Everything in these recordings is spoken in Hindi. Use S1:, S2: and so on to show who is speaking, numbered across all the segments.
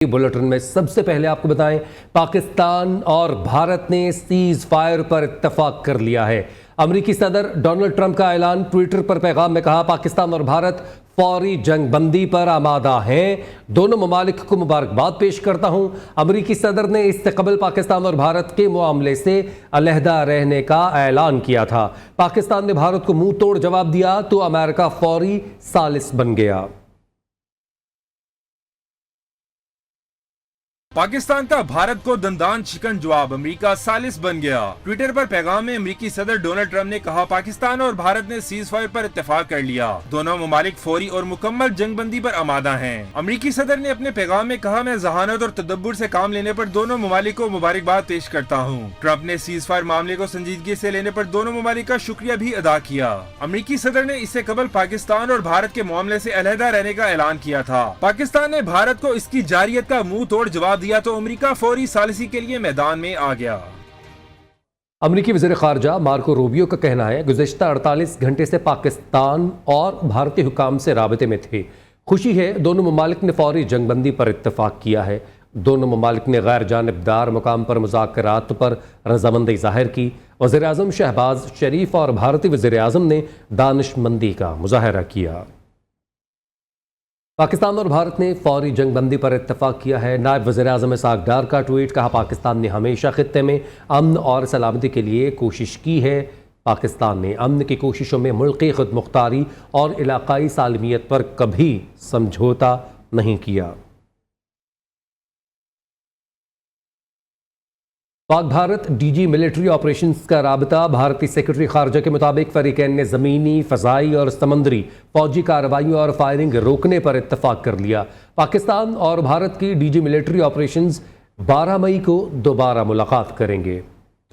S1: बुलेटिन में सबसे पहले आपको बताएं, पाकिस्तान और भारत ने सीज फायर पर इत्तफाक कर लिया है। अमेरिकी सदर डोनाल्ड ट्रंप का ऐलान। ट्विटर पर पैगाम में कहा, पाकिस्तान और भारत फौरी जंग बंदी पर आमादा हैं। दोनों ममालिक को मुबारकबाद पेश करता हूं। अमेरिकी सदर ने इससे कबल पाकिस्तान और भारत के मामले से अलहदा रहने का ऐलान किया था। पाकिस्तान ने भारत को मुंह तोड़ जवाब दिया तो अमेरिका फौरी सालिस बन गया।
S2: पाकिस्तान का भारत को दंदान चिकन जवाब, अमेरिका सालिस बन गया। ट्विटर पर पैगाम में अमेरिकी सदर डोनाल्ड ट्रंप ने कहा, पाकिस्तान और भारत ने सीज फायर पर इत्तेफाक कर लिया। दोनों ममालिक फौरी और मुकम्मल जंगबंदी पर आमादा हैं। अमेरिकी सदर ने अपने पैगाम में कहा, मैं जहानत और तदब्बुर से काम लेने पर दोनों ममालिक को मुबारकबाद पेश करता हूँ। ट्रंप ने सीज फायर मामले को संजीदगी से लेने पर दोनों ममालिक का शुक्रिया भी अदा किया। अमेरिकी सदर ने इससे कबल पाकिस्तान और भारत के मामले से अलहदा रहने का ऐलान किया था। पाकिस्तान ने भारत को इसकी जारियत का मुंह तोड़ जवाब दिया तो अमेरिका फौरी सालिसी के लिए मैदान में आ गया।
S1: अमेरिकी वज़ीर ख़ारजा मार्को रूबियो का कहना है, गुज़िश्ता 48 घंटे से पाकिस्तान और भारतीय हुकाम से राबते में थे। खुशी है, दोनों ममालिक ने फौरी जंगबंदी पर इत्तफाक किया है। दोनों ममालिक ने गैर जानिबदार मुकाम पर मुज़ाकरात पर रजामंदी जाहिर की। वज़ीर आज़म शहबाज शरीफ और भारतीय वज़ीर आज़म ने दानिशमंदी का मुजाहरा किया। पाकिस्तान और भारत ने फौरी जंगबंदी पर इत्तफाक किया है। नायब वज़ीर आज़म इसहाक़ डार का ट्वीट, कहा, पाकिस्तान ने हमेशा खित्ते में अमन और सलामती के लिए कोशिश की है। पाकिस्तान ने अमन की कोशिशों में मुल्की खुदमुख्तारी और इलाकाई सालमियत पर कभी समझौता नहीं किया। Pak Bharat DG military operations का राबता। भारतीय सेक्रेटरी खारजा के मुताबिक फरीकैन ने ज़मीनी, फ़ज़ाई और समंदरी फौजी कार्रवाइयों और फायरिंग रोकने पर इत्तफाक कर लिया। पाकिस्तान और भारत की डीजी मिलिट्री ऑपरेशंस 12 मई को दोबारा मुलाकात करेंगे।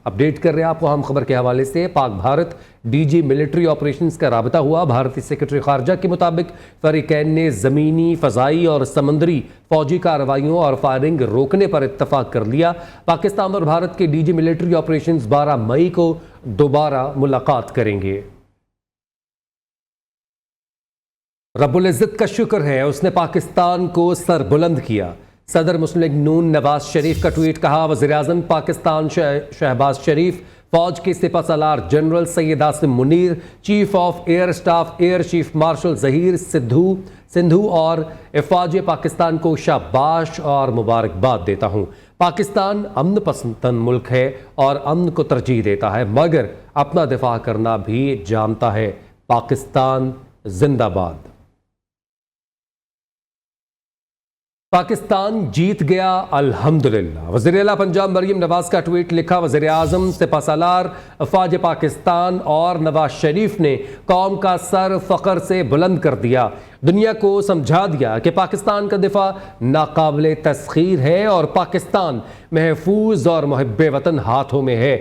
S1: अपडेट कर रहे हैं आपको हम खबर के हवाले से। Pak Bharat DG military operations का राबता हुआ। भारतीय सेक्रेटरी खारजा के मुताबिक फरीकैन ने ज़मीनी, फ़ज़ाई और समंदरी फौजी कार्रवाइयों और फायरिंग रोकने पर इत्तफाक कर लिया। पाकिस्तान और भारत के डीजी मिलिट्री ऑपरेशंस 12 मई को दोबारा मुलाकात करेंगे। रब्बुल इज़्ज़त का शुक्र है, उसने पाकिस्तान को सर बुलंद किया। सदर मुस्लिम लीग नून नवाज शरीफ का ट्वीट, कहा, वज़ीर आज़म पाकिस्तान शहबाज शरीफ, फौज के सिपह सलार general Syed Asim Munir, chief of air staff air chief marshal Zaheer Sidhu और अफ़वाज पाकिस्तान को शाबाश और मुबारकबाद देता हूँ। पाकिस्तान अमन पसंद मुल्क है और अमन को तरजीह देता है, मगर अपना दिफा करना भी जानता है। पाकिस्तान जिंदाबाद। पाकिस्तान जीत गया अल्हम्दुलिल्लाह। वज़ीर आला पंजाब मरीम नवाज का ट्वीट लिखा, वज़ीर आज़म, सिपह सालार, अफ़वाज पाकिस्तान और नवाज शरीफ ने कौम का सर फ़ख्र से बुलंद कर दिया। दुनिया को समझा दिया कि पाकिस्तान का दिफा नाकाबिले तस्खीर है और पाकिस्तान महफूज और मुहिब्बे वतन हाथों में है।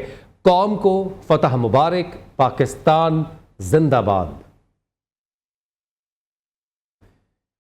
S1: कौम को फतह मुबारक। पाकिस्तान जिंदाबाद।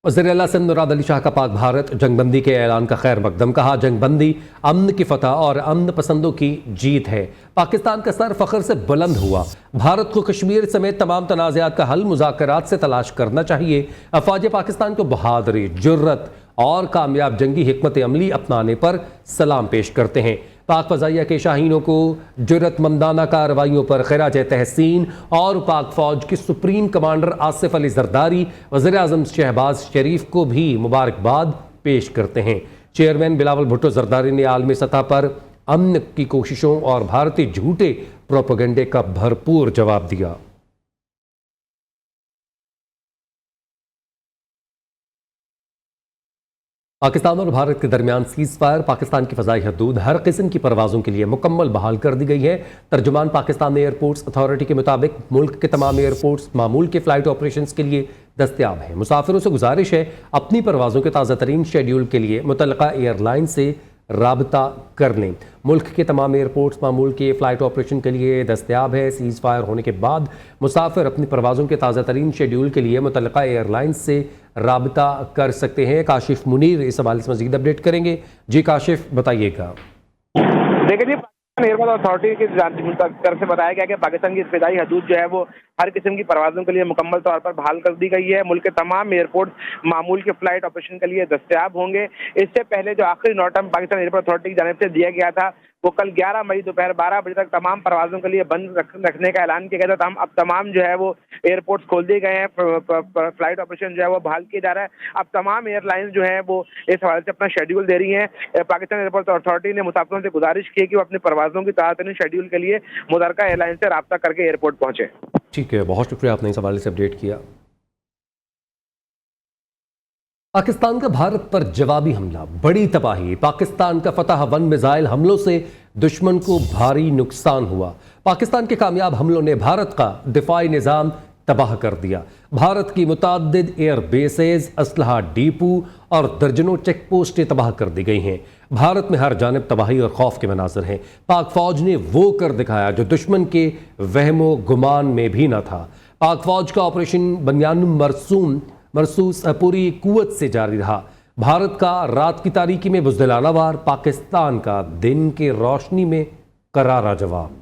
S1: वज़ीर आला सिंध मुराद अली शाह का पाक भारत जंगबंदी के ऐलान का खैर मकदम। कहा, जंगबंदी अमन की फतह और अमन पसंदों की जीत है। पाकिस्तान का सर फ़ख्र से बुलंद हुआ। भारत को कश्मीर समेत तमाम तनाज़ात का हल मुज़ाकरात से तलाश करना चाहिए। अफ़वाज पाकिस्तान को बहादुरी, जुर्रत और कामयाब जंगी हिकमत अमली अपनाने पर सलाम पेश करते हैं। पाक फ़ज़ाइया के शाहीनों को जुर्रतमंदाना कार्रवाइयों पर खिराज तहसीन और पाक फ़ौज के सुप्रीम कमांडर आसिफ अली जरदारी, वज़ीर आज़म शहबाज शरीफ को भी मुबारकबाद पेश करते हैं। चेयरमैन बिलावल भुट्टो जरदारी ने आलमी सतह पर अमन की कोशिशों और भारतीय झूठे प्रोपेगेंडे का भरपूर जवाब दिया। पाकिस्तान और भारत के दरमियान सीज फायर, पाकिस्तान की फ़ज़ाई हदूद हर किस्म की परवाज़ों के लिए मुकम्मल बहाल कर दी गई है। तर्जुमान पाकिस्तान एयरपोर्ट्स अथॉरिटी के मुताबिक मुल्क के तमाम एयरपोर्ट्स मामूल के फ़्लाइट ऑपरेशंस के लिए दस्तयाब हैं। मुसाफिरों से गुजारिश है, अपनी परवाज़ों के ताज़ा तरीन शेड्यूल के लिए मुतल्लिक़ा एयरलाइन से राबता कर लें। मुल्क के तमाम एयरपोर्ट्स मामूल के फ़्लाइट ऑपरेशन के लिए दस्तयाब है। सीज़ फायर होने के बाद मुसाफिर अपनी परवाज़ों के ताज़ा तरीन शेड्यूल के लिए मुतल्लिक़ा एयरलाइन से राबता कर सकते हैं। काशिफ मुनीर इस हवाले से मज़ीद अपडेट करेंगे। जी काशिफ, बताइएगा।
S3: देखिए जी, एयरपोर्ट अथॉरिटी की तरफ से बताया गया कि पाकिस्तान की फिजाई हदूद जो है वो हर किस्म की परवाज़ों के लिए मुकम्मल तौर पर बहाल कर दी गई है। मुल्क के तमाम एयरपोर्ट मामूल के फ्लाइट ऑपरेशन के लिए दस्तयाब होंगे। इससे पहले जो आखिरी नोटिस पाकिस्तान एयरपोर्ट अथॉरिटी की जानिब से दिया गया था वो कल 11 मई दोपहर 12 बजे तक तमाम परवाज़ों के लिए बंद रखने का ऐलान किया गया था। अब तमाम जो है वो एयरपोर्ट्स खोल दिए गए हैं, फ्लाइट ऑपरेशन जो है वो बहाल किया जा रहा है। अब तमाम एयरलाइंस जो है वो इस हवाले से अपना शेड्यूल दे रही हैं। पाकिस्तान एयरपोर्ट अथॉरिटी ने मुसाफिरों से गुजारिश की कि वो अपनी परवाज़ों की ताज़ातरीन शेड्यूल के लिए मुतल्लिका एयरलाइन से रब्ता करके एयरपोर्ट पहुंचे।
S1: ठीक है, बहुत शुक्रिया, आपने इस हवाले से अपडेट किया। पाकिस्तान का भारत पर जवाबी हमला, बड़ी तबाही। पाकिस्तान का फतह 1 मिसाइल हमलों से दुश्मन को भारी नुकसान हुआ। पाकिस्तान के कामयाब हमलों ने भारत का दिफाई निज़ाम तबाह कर दिया। भारत की मुताद्दिद एयर बेसेस, असलहा डिपो और दर्जनों चेक पोस्टें तबाह कर दी गई हैं। भारत में हर जानिब तबाही और खौफ के मनाजर हैं। पाक फौज ने वो कर दिखाया जो दुश्मन के वहमो गुमान में भी न था। पाक फौज का ऑपरेशन बनियानुम मरसूस पूरी कुव्वत से जारी रहा। भारत का रात की तारीकी में बुज़दिलाना वार, पाकिस्तान का दिन के रोशनी में करारा जवाब।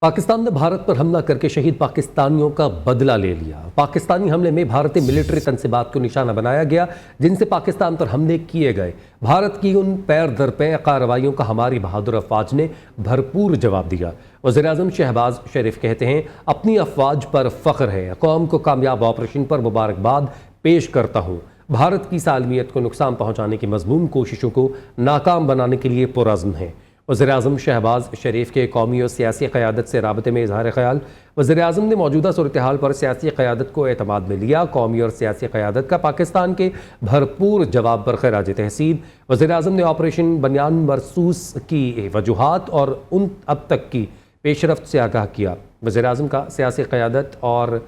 S1: पाकिस्तान ने भारत पर हमला करके शहीद पाकिस्तानियों का बदला ले लिया। पाकिस्तानी हमले में भारतीय मिलिट्री तनसीबात को निशाना बनाया गया जिनसे पाकिस्तान पर हमले किए गए। भारत की उन पैर दर पैर कार्रवाइयों का हमारी बहादुर अफवाज ने भरपूर जवाब दिया। वज़ीर-ए-आज़म शहबाज शरीफ कहते हैं, अपनी अफवाज पर फ़ख्र है, कौम को कामयाब ऑपरेशन पर मुबारकबाद पेश करता हूँ। भारत की सालमियत को नुकसान पहुँचाने की मज़मूम कोशिशों को नाकाम बनाने के लिए पुरअज़्म है। वज़ीर-ए-आज़म शहबाज शरीफ के कौमी और सियासी क़यादत से राबते में इज़हार ख़याल। वज़ीर-ए-आज़म ने मौजूदा सूरत-ए-हाल पर सियासी क़यादत को एतमाद में लिया। कौमी और सियासी क़यादत का पाकिस्तान के भरपूर जवाब पर खराज तहसीन। वज़ीर-ए-आज़म ने ऑपरेशन बनियान मरसूस की वजूहात और उन अब तक की पेशरफ्त से आगाह किया। वज़ीर-ए-आज़म का सियासी क़यादत और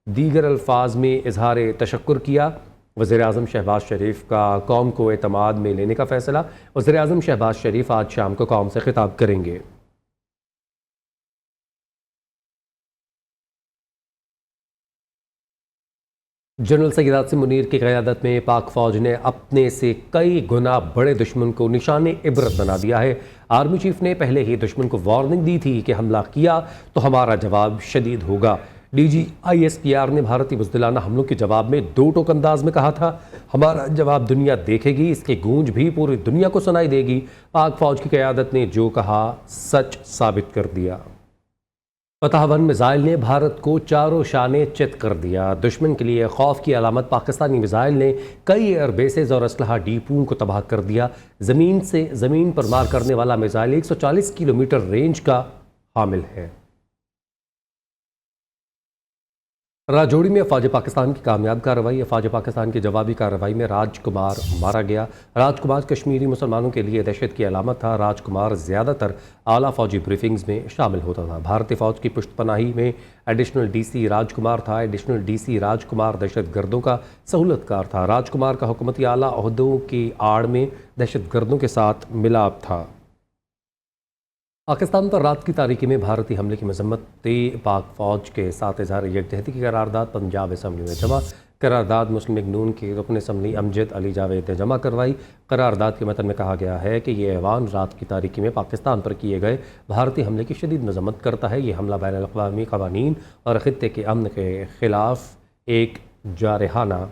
S1: दीगर अल्फाज में इज़हार तशक्कुर किया। वज़ीर-ए-आज़म शहबाज शरीफ का कौम को एतमाद में लेने का फ़ैसला। वज़ीर-ए-आज़म शहबाज शरीफ आज शाम को कौम से खिताब करेंगे। जनरल सैयद आसिम मुनीर की क़यादत में पाक फ़ौज ने अपने से कई गुना बड़े दुश्मन को निशाने इबरत बना दिया है। आर्मी चीफ ने पहले ही दुश्मन को वार्निंग दी थी कि हमला किया तो हमारा जवाब शदीद होगा। DGISPR ने भारतीय बुज़दिलाना हमलों के जवाब में दो टोक अंदाज में कहा था, हमारा जवाब दुनिया देखेगी, इसकी गूंज भी पूरी दुनिया को सुनाई देगी। पाक फ़ौज की क़यादत ने जो कहा सच साबित कर दिया। फतह 1 मिसाइल ने भारत को चारों शाने चित कर दिया। दुश्मन के लिए खौफ की अलामत पाकिस्तानी मिसाइल ने कई एयर बेसेज और असलहा डिपों को तबाह कर दिया। ज़मीन से ज़मीन पर मार करने वाला मिसाइल 140 किलोमीटर रेंज का हामिल है। राजौरी में अफवाज पाकिस्तान की कामयाब कार्रवाई। अफवाज पाकिस्तान की जवाबी कार्रवाई में राजकुमार मारा गया। राजकुमार कश्मीरी मुसलमानों के लिए दहशत की अलामत था। राजकुमार ज़्यादातर आला फौजी ब्रीफिंग्स में शामिल होता था। भारतीय फ़ौज की पुश्तपनाही में एडिशनल DC राजकुमार था। एडिशनल DC राजकुमार दहशत गर्दों का सहूलतकार था। राजकुमार का हुकूमती आला ओहदों की आड़ में दहशत गर्दों के साथ मिलाप था। पाकिस्तान पर रात की तारीकी में भारतीय हमले की मजम्मत पाक फ़ौज के साथ इज़हार यकजहती की करारदाद पंजाब असम्बली में जमा। करारदाद मुस्लिम लीग नून के रुकन असम्बली अमजद अली जावेद ने जमा करवाई। करारदाद के मतन में कहा गया है कि ये ऐवान रात की तारीकी में पाकिस्तान पर किए गए भारतीय हमले की शदीद मजम्मत करता है। ये हमला बैनुल अक़वामी क़वानीन और ख़ित्ते के अमन के ख़िलाफ़ एक जारहाना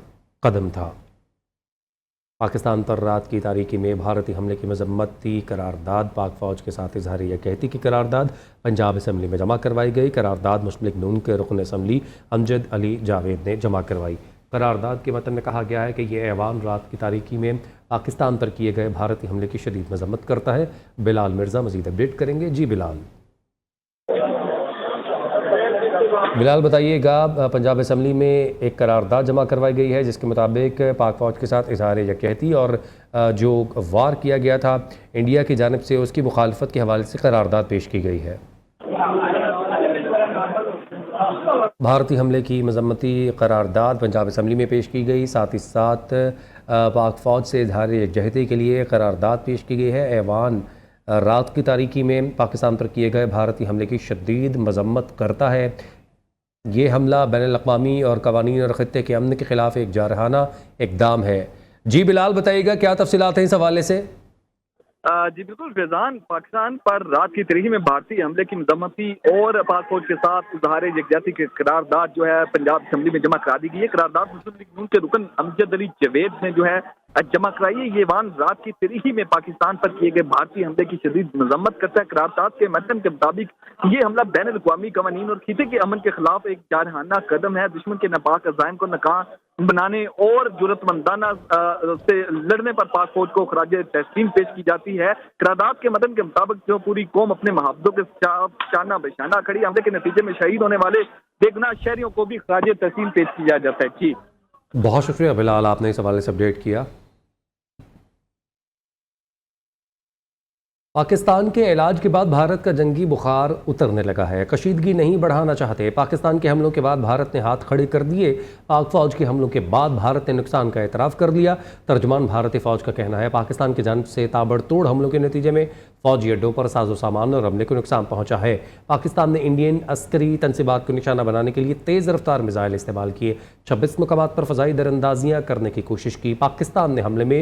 S1: कदम था। पाकिस्तान पर रात की तारीकी में भारतीय हमले की मजम्मती करारदाद पाक फ़ौज के साथ इज़हार यकजहती की करारदाद पंजाब असम्बली में जमा करवाई गई। करारदाद मुस्लिम लीग नून के रुकन असम्बली अमजद अली जावेद ने जमा करवाई। करारदाद के मतन में कहा गया है कि यह ऐवान रात की तारीकी में पाकिस्तान पर किए गए भारतीय हमले की शदीद मजम्मत करता है। बिलाल मिर्ज़ा मज़ीद अपडेट करेंगे। जी बिलाल बताइएगा, पंजाब असम्बली में एक करारदाद जमा करवाई गई है जिसके मुताबिक पाक फ़ौज के साथ इज़हार यकजहती और जो वार किया गया था इंडिया की जानिब से उसकी मुखालफत के हवाले से करारदाद पेश की गई है। भारतीय हमले की मजम्मती करारदाद पंजाब असम्बली में पेश की गई। साथ ही साथ पाक फ़ौज से इज़हार यकजहती के लिए करारदाद पेश की गई है। ऐवान रात की तारीकी में पाकिस्तान पर किए गए भारतीय हमले की शदीद मजम्मत करता है। ये हमला बैनुल अक़वामी और क़वानीन और ख़ित्ते के अमन के ख़िलाफ़ एक जारहाना इक़दाम है। जी बिलाल बताइएगा, क्या तफ़सीलात हैं इस हवाले से?
S4: जी बिल्कुल फैजान, पाकिस्तान पर रात की तरीही में भारतीय हमले की मजम्मती और पाक फौज के साथ इजहार यकजहती की करारदाद जो है पंजाब असेंबली में जमा करा दी गई है। करारदाद मुस्लिम लीग नून के रुकन अमजद अली जवेद ने जो है जमा कराई है। ये वान रात की तरीही में पाकिस्तान पर किए गए भारतीय हमले की शदीद मजम्मत करता है। करारदाद के मतन के मुताबिक ये हमला बैन अल-अक़वामी कवानीन और खिते के अमन के खिलाफ एक जारहाना कदम है। दुश्मन के नापाक अज़ाइम को नाकाम बनाने और जुर्रतमंदाना से लड़ने पर पाक फौज को खराज तहसीन पेश की जाती है। करारदाद के मतन के मुताबिक जो पूरी कौम अपने महाब्दों के शाना बेशाना खड़ी, हमले के नतीजे में शहीद होने वाले बेगुनाह शहरियों को भी खराज तहसीन पेश किया जाता है। जी
S1: बहुत शुक्रिया बिलाल, आपने इस हवाले से अपडेट किया। पाकिस्तान के इलाज के बाद भारत का जंगी बुखार उतरने लगा है। कशीदगी नहीं बढ़ाना चाहते। पाकिस्तान के हमलों के बाद भारत ने हाथ खड़े कर दिए। पाक फौज के हमलों के बाद भारत ने नुकसान का एतराफ़ कर लिया। तर्जुमान भारतीय फौज का कहना है पाकिस्तान की जानिब से ताबड़तोड़ हमलों के नतीजे में फौजी अड्डों पर साजो सामान और अमले को नुकसान पहुंचा है। पाकिस्तान ने इंडियन अस्करी तनसीबात को निशाना बनाने के लिए तेज़ रफ्तार मिसाइल इस्तेमाल किए। 26 मुकामात पर फ़ज़ाई दरअंदाजियाँ करने की कोशिश की। पाकिस्तान ने हमले में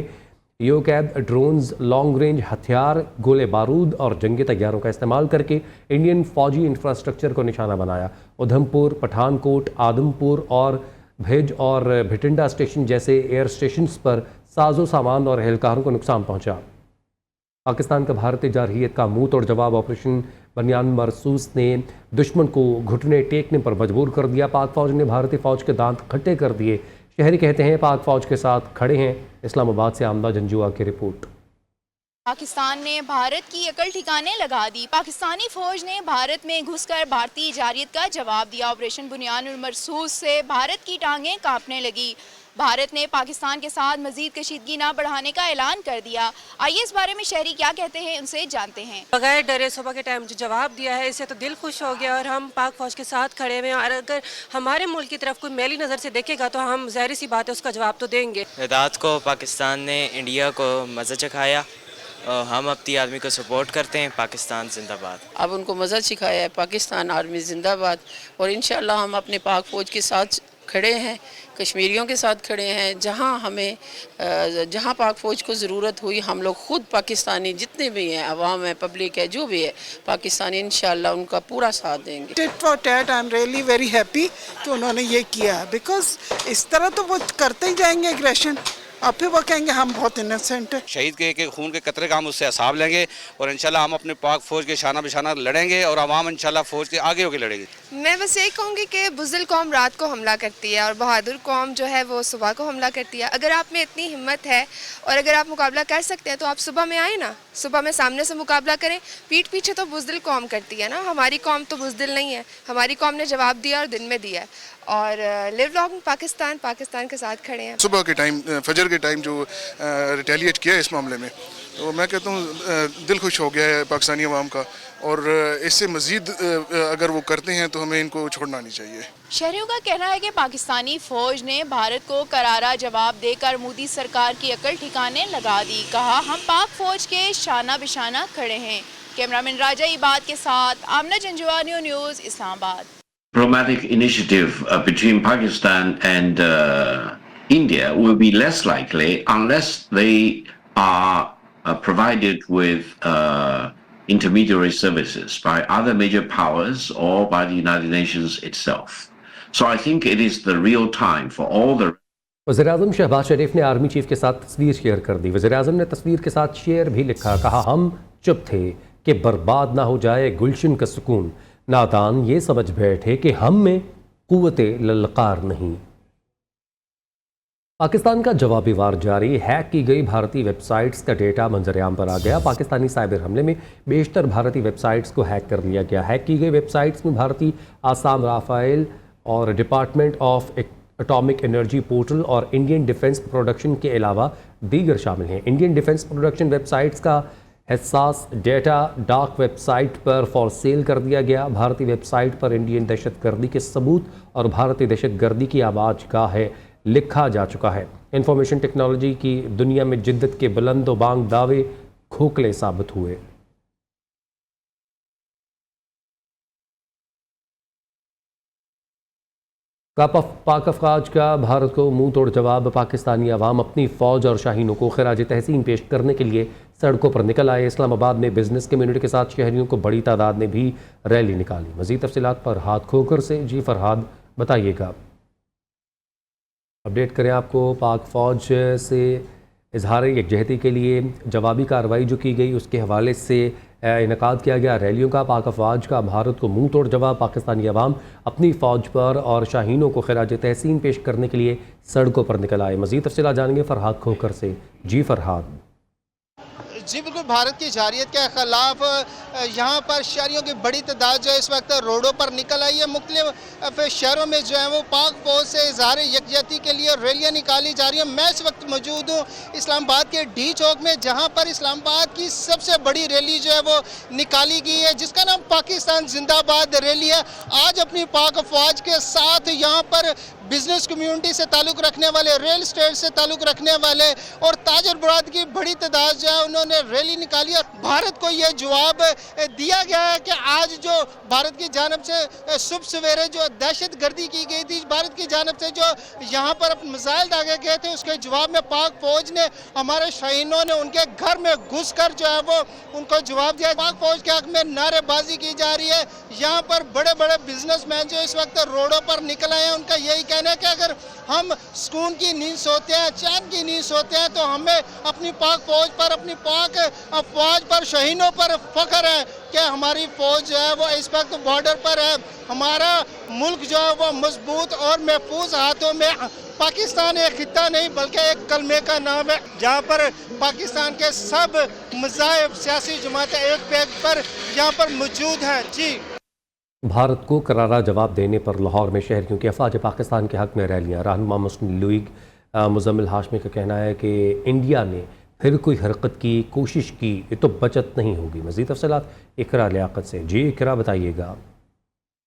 S1: यूकैब ड्रोन्स, लॉन्ग रेंज हथियार, गोले बारूद और जंगी तैयारों का इस्तेमाल करके इंडियन फौजी इंफ्रास्ट्रक्चर को निशाना बनाया। उधमपुर, पठानकोट, आदमपुर और भिज और भिटिंडा स्टेशन जैसे एयर स्टेशंस पर साजो सामान और एहलकारों को नुकसान पहुंचा। पाकिस्तान का भारतीय जारहियत का मुंह तोड़ जवाब ऑपरेशन बनियान मरसूस ने दुश्मन को घुटने टेकने पर मजबूर कर दिया। पाक फौज ने भारतीय फौज के दांत खट्टे कर दिए। शहरी कहते हैं पाक फौज के साथ खड़े हैं। इस्लामाबाद से आमदा जंजुआ की रिपोर्ट।
S5: पाकिस्तान ने भारत की अकल ठिकाने लगा दी। पाकिस्तानी फौज ने भारत में घुसकर भारतीय जारियत का जवाब दिया। ऑपरेशन बुनियानुल मरसूस से भारत की टांगें कांपने लगी। भारत ने पाकिस्तान के साथ मजीद कशीदगी न बढ़ाने का ऐलान कर दिया। आइए इस बारे में शहरी क्या कहते हैं, उनसे जानते हैं।
S6: बगैर डरे सुबह के टाइम जो जवाब दिया है, इससे तो दिल खुश हो गया और हम पाक फौज के साथ खड़े हुए हैं। और अगर हमारे मुल्क की तरफ कोई मैली नज़र से देखेगा तो हम ज़ाहिर सी बात है उसका जवाब तो देंगे।
S7: रात को पाकिस्तान ने इंडिया को मज़ा चखाया और हम अपनी आर्मी को सपोर्ट करते हैं। पाकिस्तान जिंदाबाद।
S8: अब उनको मज़ा सिखाया है, पाकिस्तान आर्मी जिंदाबाद। और इंशाल्लाह हम अपने पाक फौज के साथ खड़े हैं, कश्मीरियों के साथ खड़े हैं। जहाँ पाक फौज को ज़रूरत हुई हम लोग ख़ुद पाकिस्तानी जितने भी हैं, अवाम है, पब्लिक है, जो भी है, पाकिस्तानी इंशाल्लाह उनका पूरा साथ देंगे।
S9: Tit for tat, I am really very happy कि उन्होंने ये किया, बिकॉज इस तरह तो वो करते ही जाएंगे एग्रेशन, और फिर वो कहेंगे हम बहुत इनोसेंट है।
S10: शहीद के खून के कतरे का हम उससे हिसाब लेंगे और इंशाल्लाह हम अपने पाक फौज के शाना बिशाना लड़ेंगे और आवाम इंशाल्लाह फौज के आगे होकर लड़ेगी।
S11: मैं बस यही कहूँगी कि बुज़दिल कौम रात को हमला करती है और बहादुर कौम जो है वो सुबह को हमला करती है। अगर आप में इतनी हिम्मत है और अगर आप मुकाबला कर सकते हैं तो आप सुबह में आए ना, सुबह में सामने से मुकाबला करें। पीठ पीछे तो बुज़दिल कौम करती है ना, हमारी कौम तो बुज़दिल नहीं है। हमारी कौम ने जवाब दिया और दिन में दिया है। और लिव लॉन्ग पाकिस्तान, पाकिस्तान के साथ खड़े हैं।
S12: सुबह के टाइम, फजर के टाइम जो रिटेलिएट किया इस मामले में, तो मैं कहता हूँ दिल खुश हो गया है पाकिस्तानी अवाम का। और इससे मज़ीद अगर वो करते हैं तो हमें इनको छोड़ना नहीं चाहिए।
S5: शहरियों का कहना है कि पाकिस्तानी फौज ने भारत को करारा जवाब देकर मोदी सरकार की अकल ठिकाने लगा दी। कहा हम पाक फौज के शाना बिशाना खड़े हैं। कैमरामैन राजा इबाद के साथ Amna Janjua, news, Islamabad.
S13: Diplomatic initiative between Pakistan and India will be less likely unless they are provided with intermediary services by other major powers or by the United Nations itself. So I think it is the real time for all the
S1: वज़ीर-ए-आज़म शहबाज शरीफ ने आर्मी चीफ के साथ तस्वीर शेयर कर दी। वज़ीर-ए-आज़म ने तस्वीर के साथ शेयर भी लिखा। कहा हम चुप थे कि बर्बाद ना हो जाए गुलशन का सुकून, नादान ये समझ बैठे कि हम में कुव्वते ललकार नहीं। पाकिस्तान का जवाबी वार जारी। हैक की गई भारतीय वेबसाइट्स का डेटा मंजरेआम पर आ गया। पाकिस्तानी साइबर हमले में बेशतर भारतीय वेबसाइट्स को हैक कर लिया गया। हैक की गई वेबसाइट्स में भारतीय आसाम राफेल और department of atomic energy portal और इंडियन डिफेंस प्रोडक्शन के अलावा दीगर शामिल हैं। इंडियन डिफेंस प्रोडक्शन वेबसाइट्स का हसास डेटा डार्क वेबसाइट पर फॉर सेल कर दिया गया। भारतीय वेबसाइट पर इंडियन दहशतगर्दी के सबूत और भारतीय दहशतगर्दी की आवाज़ का है लिखा जा चुका है। इंफॉर्मेशन टेक्नोलॉजी की दुनिया में जिद्दत के बुलंद बांग दावे खोखले साबित हुए। पाक अफवाज का भारत को मुंह तोड़ जवाब। पाकिस्तानी अवाम अपनी फ़ौज और शाहीनों को खिराज तहसीन पेश करने के लिए सड़कों पर निकल आए। इस्लामाबाद में बिजनेस कम्युनिटी के साथ शहरियों को बड़ी तादाद में भी रैली निकाली। मज़ीद तफसीलात पर हाथ खोकर से जी फरहाद बताइएगा। अपडेट करें आपको। पाक फ़ौज से इजहार यकजहती के लिए जवाबी कार्रवाई जो की गई उसके हवाले से इनकाद किया गया रैलियों का। पाक अफवाज का भारत को मुंह तोड़ जवाब। पाकिस्तानी अवाम अपनी फ़ौज पर और शाहीनों को खिराज तहसीन पेश करने के लिए सड़कों पर निकल आए। मज़ीद तफसीलात जानेंगे फरहाद खोकर से। जी फरहाद।
S14: जी बिल्कुल, भारत की जारियत के खिलाफ यहाँ पर शहरियों की बड़ी तादाद जो है इस वक्त रोडों पर निकल आई है। मुख्तलिफ शहरों में जो है वो पाक फौज से इजहार यकजहती के लिए रैलियाँ निकाली जा रही हैं। मैं इस वक्त मौजूद हूँ इस्लामाबाद के डी चौक में, जहाँ पर इस्लामाबाद की सबसे बड़ी रैली जो है वो निकाली गई है, जिसका नाम पाकिस्तान जिंदाबाद रैली है। आज अपनी पाक फौज के साथ यहाँ पर बिजनेस कम्युनिटी से ताल्लुक़ रखने वाले, रियल एस्टेट से ताल्लुक़ रखने वाले और ताजर बरादरी की बड़ी तादाद जो है उन्होंने रैली निकाली। और भारत को यह जवाब दिया गया है कि आज जो भारत की जानब से सुबह सवेरे जो दहशत गर्दी की गई थी, भारत की जानब से जो यहाँ पर मिसाइल दागे गए थे, उसके जवाब में पाक फौज ने, हमारे शहीनों ने उनके घर में घुस कर जो है वो उनको जवाब दिया। पाक फौज के हक में नारेबाजी की जा रही है। यहाँ पर बड़े बड़े बिजनेसमैन जो इस वक्त रोडों पर निकल आए हैं, उनका यही कहना है कि अगर हम सुकून की नींद सोते हैं, चैन की नींद सोते हैं, तो हमें अपनी पाक फौज पर, अपनी पाक अफवाज पर, शहीनों पर फख्र है कि हमारी फौज जो है वो इस वक्त बॉर्डर पर है। हमारा मुल्क जो है वो मजबूत और महफूज हाथों में। पाकिस्तान एक खित्ता नहीं बल्कि एक कलमे का नाम है, जहाँ पर पाकिस्तान के सब मज़ाहिब, सियासी जमातें एक पेज पर यहाँ पर मौजूद हैं। जी।
S1: भारत को करारा जवाब देने पर लाहौर में शहरियों की अफवाज पाकिस्तान के हक में रैलियाँ। रहनुमा मुस्लिम लीग मुजम्मिल हाशमी का कहना है कि इंडिया ने फिर कोई हरकत की कोशिश की तो बचत नहीं होगी। मज़ीद तफसीलात इकरा लियाकत से। जी इकरा बताइएगा।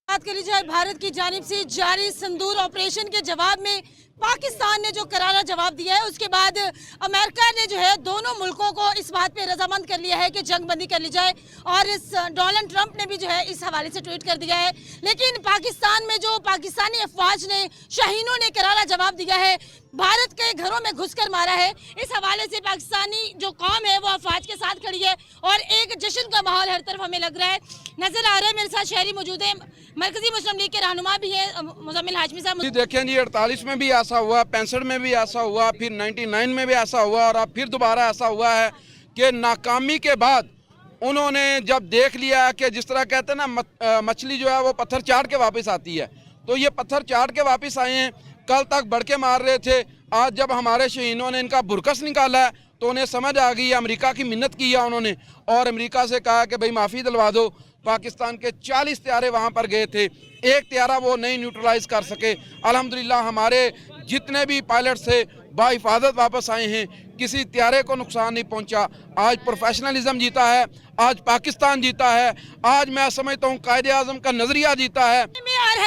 S15: बात करी जाए भारत की जानिब से जारी सिंदूर ऑपरेशन के जवाब में पाकिस्तान ने जो करारा जवाब दिया है, उसके बाद अमेरिका ने जो है दोनों मुल्कों को इस बात पे रजामंद कर लिया है कि जंग बंदी कर ली जाए। और इस डोनाल्ड ट्रंप ने भी जो है इस हवाले से ट्वीट कर दिया है। लेकिन पाकिस्तान में जो पाकिस्तानी अफवाज ने, शाहीनों ने करारा जवाब दिया है, भारत के घरों में घुसकर मारा है। इस हवाले से पाकिस्तानी जो कौम है वो अफवाज के साथ खड़ी है और एक जश्न का माहौल हर तरफ हमें लग रहा है, नजर आ रहा है। मेरे साथ शहरी मौजूद है, मरकजी मुस्लिम लीग के रहनुमा भी है मुजम्मिल हाशमी साहब।
S16: देखें जी, 48 में भी ऐसा हुआ, 65 में भी ऐसा हुआ, फिर 99 में भी ऐसा हुआ और अब फिर दोबारा ऐसा हुआ है कि नाकामी के बाद उन्होंने जब देख लिया कि जिस तरह कहते हैं ना मछली जो है वो पत्थर चाट के वापस आती है, तो ये पत्थर चाट के वापस आए हैं। कल तक बढ़के मार रहे थे, आज जब हमारे शहीनों ने इनका बुरकस निकाला है तो उन्हें समझ आ गई। अमेरिका की मिन्नत की है उन्होंने और अमेरिका से कहा कि भाई माफ़ी दिलवा दो। पाकिस्तान के 40 त्यारे वहाँ पर गए थे, एक त्यारा वो नहीं न्यूट्रलाइज कर सके। अल्हम्दुलिल्लाह हमारे जितने भी पायलट थे बाहिफाजत वापस आए हैं, किसी त्यारे को नुकसान नहीं पहुंचा। आज प्रोफेशनलिज्म जीता है, आज पाकिस्तान जीता है, आज मैं समझता हूँ कायदे आज़म का नजरिया जीता है।
S15: और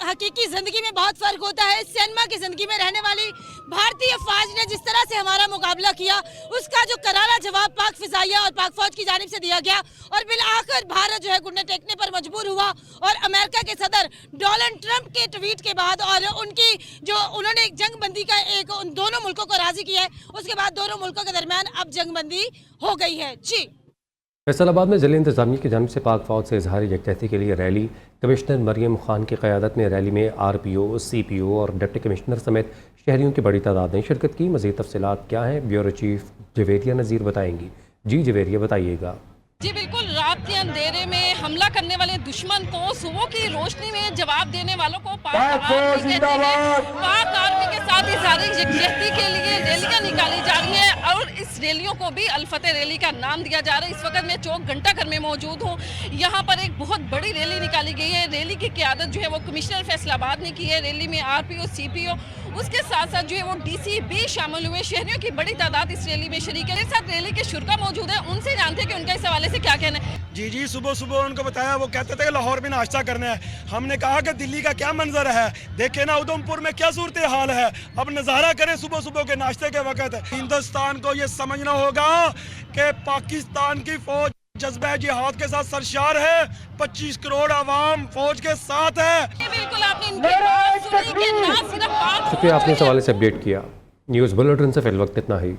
S15: हकीकी जिंदगी में बहुत फर्क होता है। सिनेमा की जिंदगी में रहने वाली भारतीय फौज ने जिस तरह से हमारा मुकाबला किया, उसका जो करारा जवाब पाक फिजाइया और पाक फौज की जानिब से दिया गया और बिल आखिर भारत जो है घुटने टेकने पर मजबूर हुआ। और अमेरिका के सदर डोनाल्ड ट्रंप के ट्वीट के बाद और उनकी जो उन्होंने जंग बंदी का एक उन दोनों मुल्कों को राजी किया है, उसके बाद दोनों मुल्कों के दरमियान अब जंग बंदी हो गई है। जी।
S1: फैसलाबाद में ज़िले इंतज़ामिया की जानिब से पाक फौज से इजहार यकजहती के लिए रैली। कमिश्नर मरियम खान की क़यादत में रैली में RPO, CPO और डिप्टी कमिश्नर समेत शहरियों की बड़ी तादाद ने शिरकत की। मज़ीद तफसीलात क्या हैं, ब्यूरो चीफ जवेरिया नज़ीर बताएंगी। जी जवेरिया बताइएगा।
S17: जी बिल्कुल, रात के अंधेरे में हमला करने वाले दुश्मन को सुबह की रोशनी में जवाब देने वालों को पाक आर्मी कहते हैं। पाक आर्मी के साथ इजहार यकजहती के लिए रैलियां निकाली जा रही हैं और इस रैलियों को भी अल-फतेह रैली का नाम दिया जा रहा है। इस वक्त मैं चौक घंटाघर में मौजूद हूँ। यहाँ पर एक बहुत बड़ी रैली निकाली गई है। रैली की क़यादत जो है वो कमिश्नर फैसलाबाद ने की है। रैली में RPO, CPO, उसके साथ साथ जो है वो DC भी शामिल हुए। शहरियों की बड़ी तादाद इस रैली में शरीक है। मेरे साथ रैली के शुरा मौजूद है, उनसे जानते हैं कि उनका इस हवाले से क्या कहना है।
S18: जी सुबह सुबह उनको बताया, वो कहते थे कि लाहौर में नाश्ता करना है। हमने कहा कि दिल्ली का क्या मंजर है, देखे ना उधमपुर में क्या सूरत हाल है, अब नज़ारा करें सुबह सुबह के नाश्ते के वक्त। हिंदुस्तान को ये समझना होगा कि पाकिस्तान की फौज जज्बा जिहाद के साथ सरशार है। 25 करोड़ आवाम फौज के साथ है।
S17: बिल्कुल कल आपने इनकी बात सुनी कि ना सिर्फ पाक
S1: शुक्रिया, आपने इस हवाले से अपडेट किया। न्यूज़ बुलेटिन से फिल वक्त इतना ही।